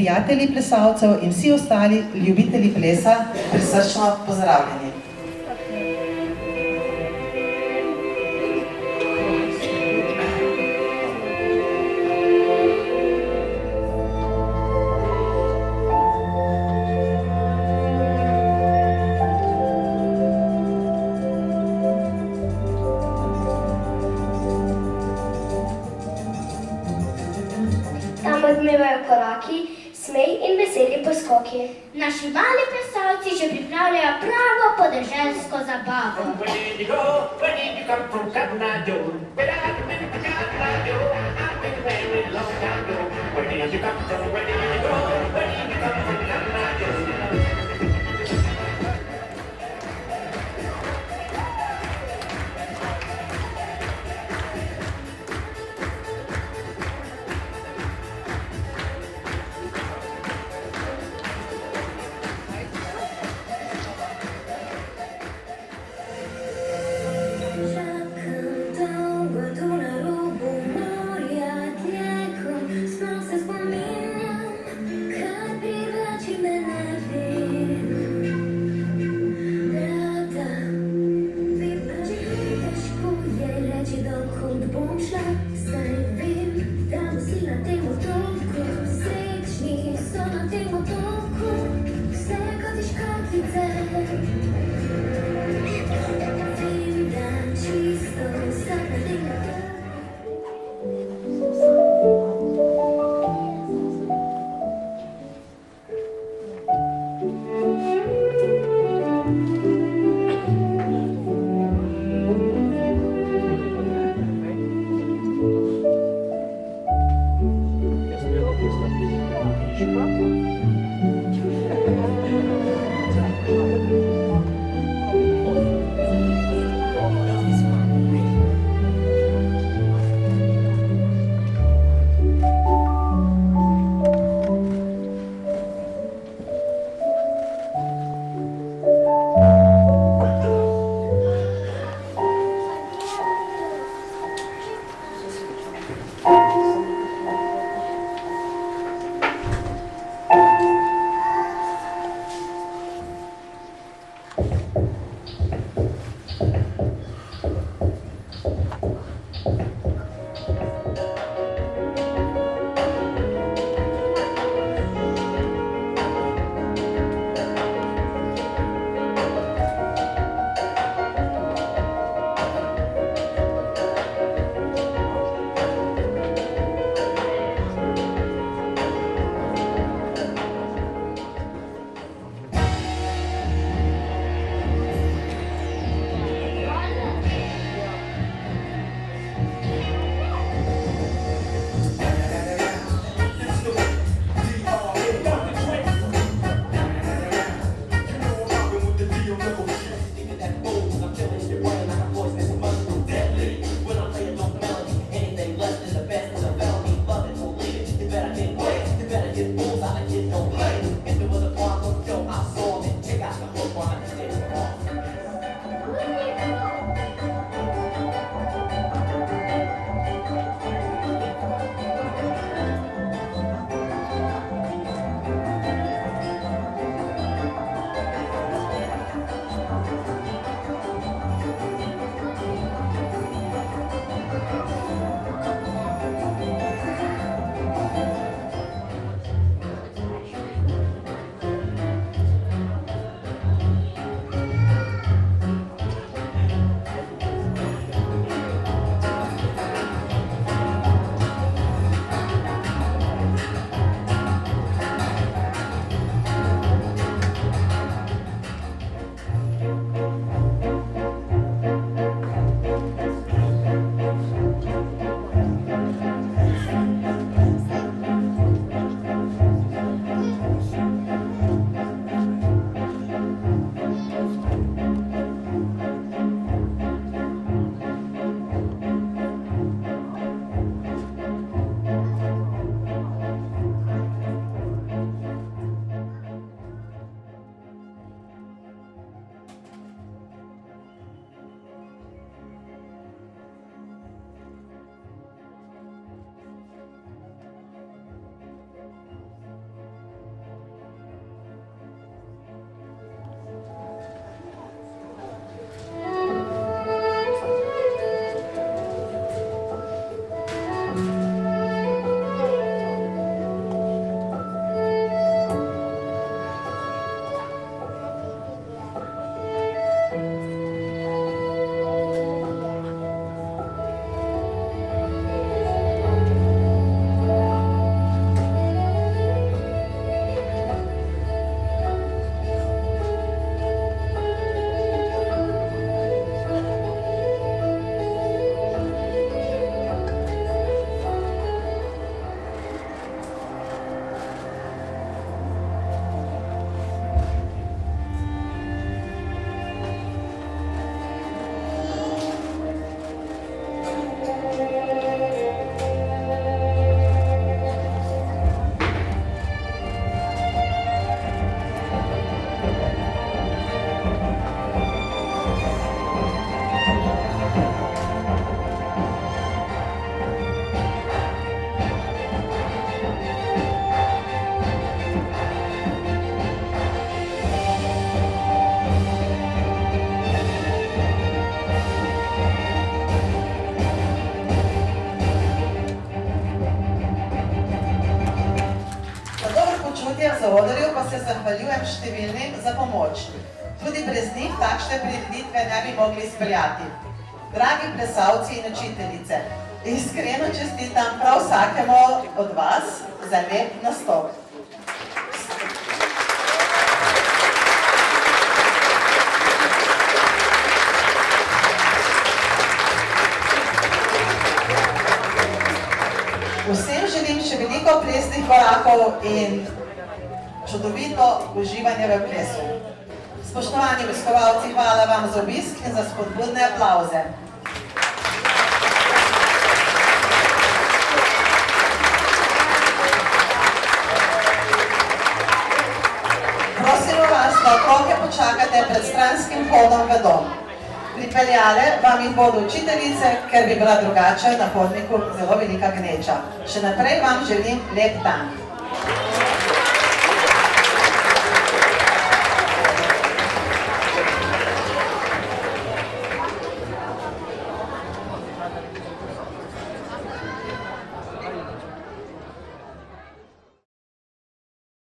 prijatelji plesalcev in vsi ostali ljubitelji plesa prisrčno pozdravljeni. Odmevajo koraki, smej in veseli poskoki. Naši mali plesalci že pripravljajo pravo podeželsko zabavo. v zaodrju pa se zahvaljujem številnim za pomoč. Tudi brez njih takšne prireditve ne bi mogli izpeljati. Dragi plesalci in učiteljice, iskreno čestitam prav vsakemu od vas za lep nastop. Vsem želim še veliko plesnih korakov in čudovito uživanje v plesu. Spoštovani obiskovalci, hvala vam za obisk in za spodbudne aplavze. Prosimo vas, da otroke počakate pred stranskim vhodom v dom. Pripeljale vam jih bodo učiteljice, ker bi bila drugače na hodniku zelo velika gneča. Še naprej vam želim lep dan.